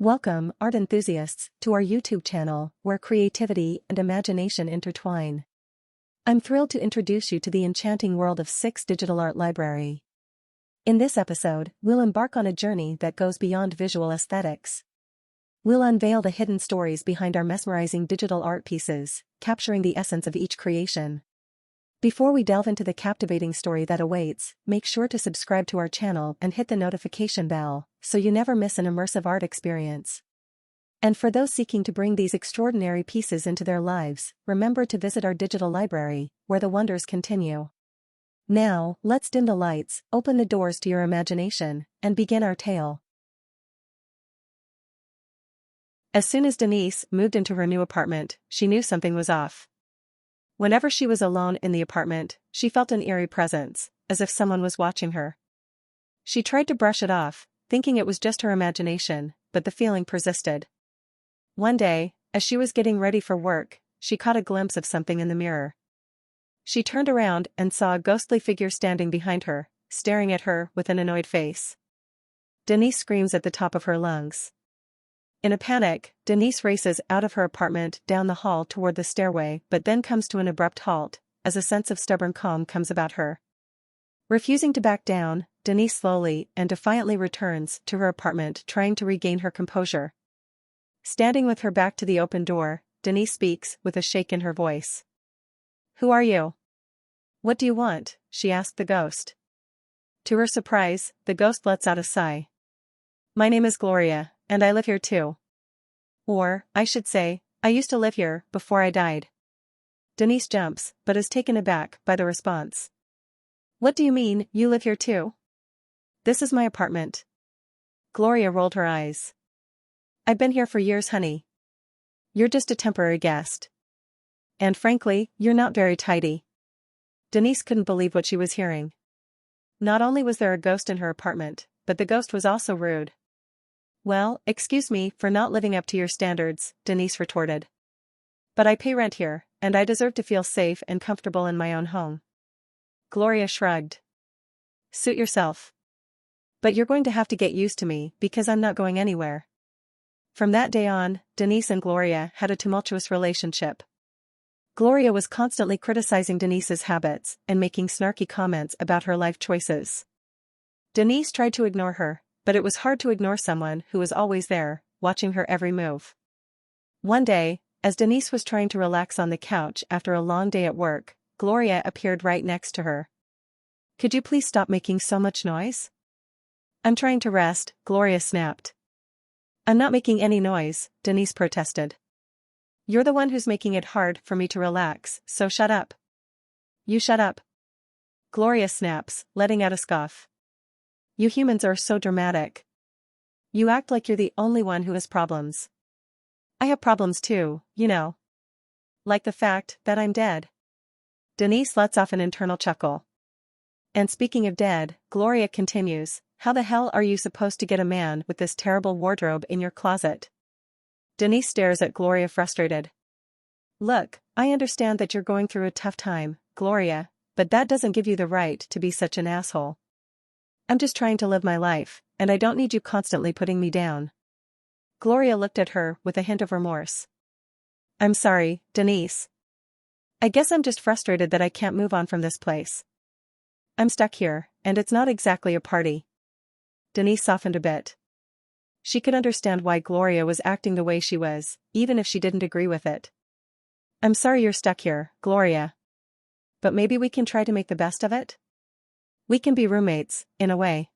Welcome, art enthusiasts, to our YouTube channel, where creativity and imagination intertwine. I'm thrilled to introduce you to the enchanting world of 6 Digital Art Library. In this episode, we'll embark on a journey that goes beyond visual aesthetics. We'll unveil the hidden stories behind our mesmerizing digital art pieces, capturing the essence of each creation. Before we delve into the captivating story that awaits, make sure to subscribe to our channel and hit the notification bell, so you never miss an immersive art experience. And for those seeking to bring these extraordinary pieces into their lives, remember to visit our digital library, where the wonders continue. Now, let's dim the lights, open the doors to your imagination, and begin our tale. As soon as Denise moved into her new apartment, she knew something was off. Whenever she was alone in the apartment, she felt an eerie presence, as if someone was watching her. She tried to brush it off, thinking it was just her imagination, but the feeling persisted. One day, as she was getting ready for work, she caught a glimpse of something in the mirror. She turned around and saw a ghostly figure standing behind her, staring at her with an annoyed face. Denise screams at the top of her lungs. In a panic, Denise races out of her apartment down the hall toward the stairway but then comes to an abrupt halt, as a sense of stubborn calm comes about her. Refusing to back down, Denise slowly and defiantly returns to her apartment, trying to regain her composure. Standing with her back to the open door, Denise speaks with a shake in her voice. "Who are you? What do you want?" she asked the ghost. To her surprise, the ghost lets out a sigh. "My name is Gloria, and I live here too. Or, I should say, I used to live here before I died." Denise jumps, but is taken aback by the response. "What do you mean, you live here too? This is my apartment." Gloria rolled her eyes. "I've been here for years, honey. You're just a temporary guest. And frankly, you're not very tidy." Denise couldn't believe what she was hearing. Not only was there a ghost in her apartment, but the ghost was also rude. "Well, excuse me for not living up to your standards," Denise retorted. "But I pay rent here, and I deserve to feel safe and comfortable in my own home." Gloria shrugged. "Suit yourself. But you're going to have to get used to me because I'm not going anywhere." From that day on, Denise and Gloria had a tumultuous relationship. Gloria was constantly criticizing Denise's habits and making snarky comments about her life choices. Denise tried to ignore her, but it was hard to ignore someone who was always there, watching her every move. One day, as Denise was trying to relax on the couch after a long day at work, Gloria appeared right next to her. "Could you please stop making so much noise?" "I'm trying to rest," Gloria snapped. "I'm not making any noise," Denise protested. "You're the one who's making it hard for me to relax, so shut up." "You shut up," Gloria snaps, letting out a scoff. "You humans are so dramatic. You act like you're the only one who has problems. I have problems too, you know. Like the fact that I'm dead." Denise lets off an internal chuckle. "And speaking of dead," Gloria continues, "how the hell are you supposed to get a man with this terrible wardrobe in your closet?" Denise stares at Gloria frustrated. "Look, I understand that you're going through a tough time, Gloria, but that doesn't give you the right to be such an asshole. I'm just trying to live my life, and I don't need you constantly putting me down." Gloria looked at her with a hint of remorse. "I'm sorry, Denise. I guess I'm just frustrated that I can't move on from this place. I'm stuck here, and it's not exactly a party." Denise softened a bit. She could understand why Gloria was acting the way she was, even if she didn't agree with it. "I'm sorry you're stuck here, Gloria. But maybe we can try to make the best of it? We can be roommates, in a way.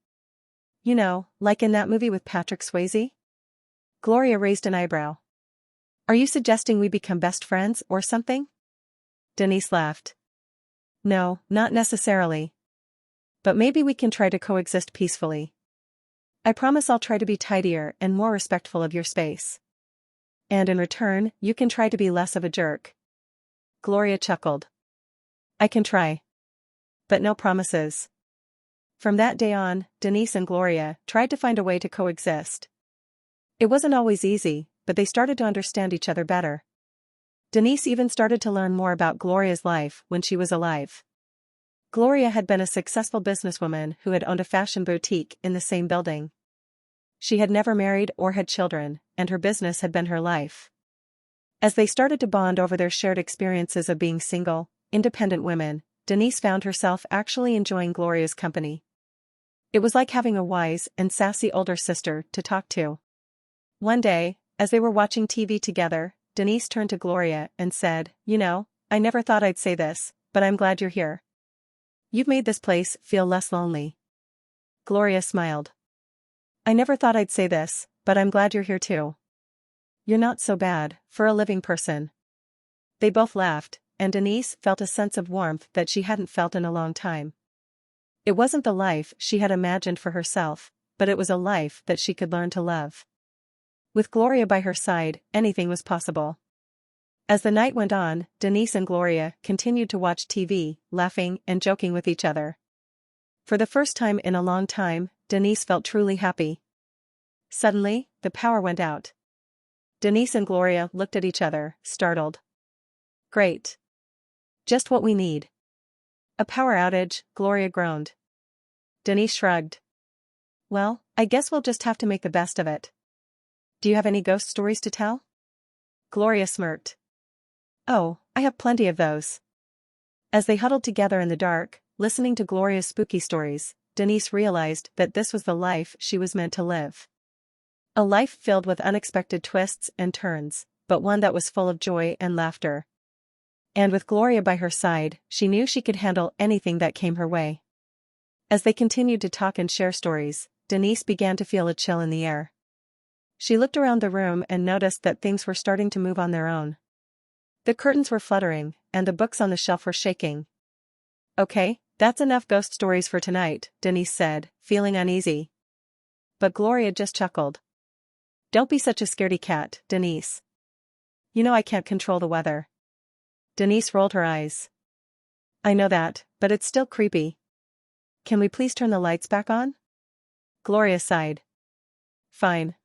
You know, like in that movie with Patrick Swayze?" Gloria raised an eyebrow. "Are you suggesting we become best friends or something?" Denise laughed. "No, not necessarily. But maybe we can try to coexist peacefully. I promise I'll try to be tidier and more respectful of your space. And in return, you can try to be less of a jerk." Gloria chuckled. "I can try. But no promises." From that day on, Denise and Gloria tried to find a way to coexist. It wasn't always easy, but they started to understand each other better. Denise even started to learn more about Gloria's life when she was alive. Gloria had been a successful businesswoman who had owned a fashion boutique in the same building. She had never married or had children, and her business had been her life. As they started to bond over their shared experiences of being single, independent women, Denise found herself actually enjoying Gloria's company. It was like having a wise and sassy older sister to talk to. One day, as they were watching TV together, Denise turned to Gloria and said, "You know, I never thought I'd say this, but I'm glad you're here. You've made this place feel less lonely." Gloria smiled. "I never thought I'd say this, but I'm glad you're here too. You're not so bad, for a living person." They both laughed, and Denise felt a sense of warmth that she hadn't felt in a long time. It wasn't the life she had imagined for herself, but it was a life that she could learn to love. With Gloria by her side, anything was possible. As the night went on, Denise and Gloria continued to watch TV, laughing and joking with each other. For the first time in a long time, Denise felt truly happy. Suddenly, the power went out. Denise and Gloria looked at each other, startled. "Great. Just what we need." "A power outage," Gloria groaned. Denise shrugged. "Well, I guess we'll just have to make the best of it. Do you have any ghost stories to tell?" Gloria smirked. "Oh, I have plenty of those." As they huddled together in the dark, listening to Gloria's spooky stories, Denise realized that this was the life she was meant to live. A life filled with unexpected twists and turns, but one that was full of joy and laughter. And with Gloria by her side, she knew she could handle anything that came her way. As they continued to talk and share stories, Denise began to feel a chill in the air. She looked around the room and noticed that things were starting to move on their own. The curtains were fluttering, and the books on the shelf were shaking. "Okay, that's enough ghost stories for tonight," Denise said, feeling uneasy. But Gloria just chuckled. "Don't be such a scaredy cat, Denise. You know I can't control the weather." Denise rolled her eyes. "I know that, but it's still creepy. Can we please turn the lights back on?" Gloria sighed. "Fine.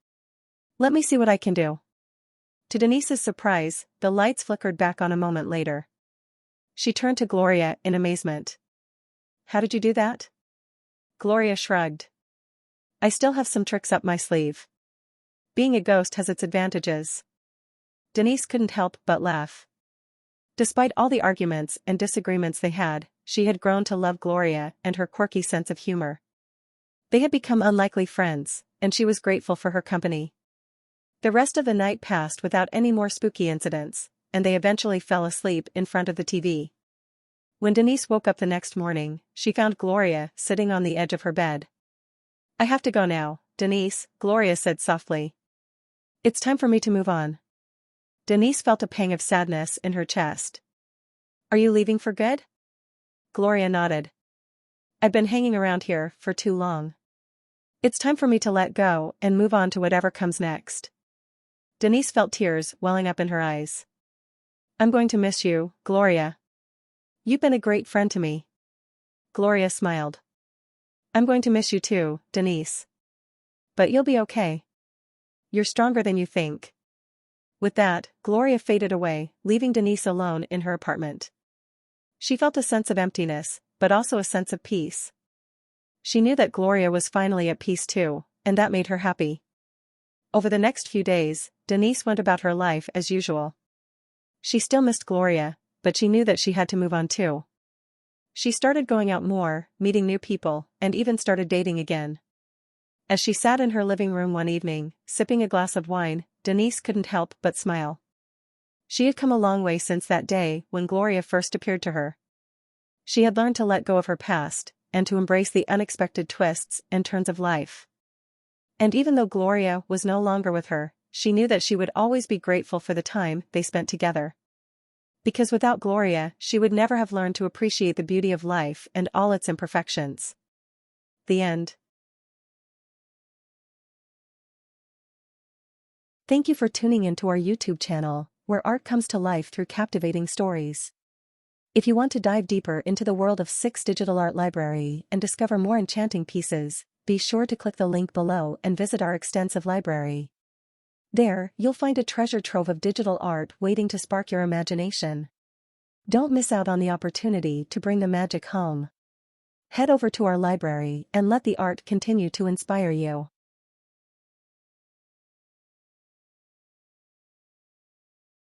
Let me see what I can do." To Denise's surprise, the lights flickered back on a moment later. She turned to Gloria in amazement. "How did you do that?" Gloria shrugged. "I still have some tricks up my sleeve. Being a ghost has its advantages." Denise couldn't help but laugh. Despite all the arguments and disagreements they had, she had grown to love Gloria and her quirky sense of humor. They had become unlikely friends, and she was grateful for her company. The rest of the night passed without any more spooky incidents, and they eventually fell asleep in front of the TV. When Denise woke up the next morning, she found Gloria sitting on the edge of her bed. "I have to go now, Denise," Gloria said softly. "It's time for me to move on." Denise felt a pang of sadness in her chest. "Are you leaving for good?" Gloria nodded. "I've been hanging around here for too long. It's time for me to let go and move on to whatever comes next." Denise felt tears welling up in her eyes. "I'm going to miss you, Gloria. You've been a great friend to me." Gloria smiled. "I'm going to miss you too, Denise. But you'll be okay. You're stronger than you think." With that, Gloria faded away, leaving Denise alone in her apartment. She felt a sense of emptiness, but also a sense of peace. She knew that Gloria was finally at peace too, and that made her happy. Over the next few days, Denise went about her life as usual. She still missed Gloria, but she knew that she had to move on too. She started going out more, meeting new people, and even started dating again. As she sat in her living room one evening, sipping a glass of wine, Denise couldn't help but smile. She had come a long way since that day when Gloria first appeared to her. She had learned to let go of her past, and to embrace the unexpected twists and turns of life. And even though Gloria was no longer with her, she knew that she would always be grateful for the time they spent together. Because without Gloria, she would never have learned to appreciate the beauty of life and all its imperfections. The end. Thank you for tuning into our YouTube channel, where art comes to life through captivating stories. If you want to dive deeper into the world of Six Digital Art Library and discover more enchanting pieces, be sure to click the link below and visit our extensive library. There, you'll find a treasure trove of digital art waiting to spark your imagination. Don't miss out on the opportunity to bring the magic home. Head over to our library and let the art continue to inspire you.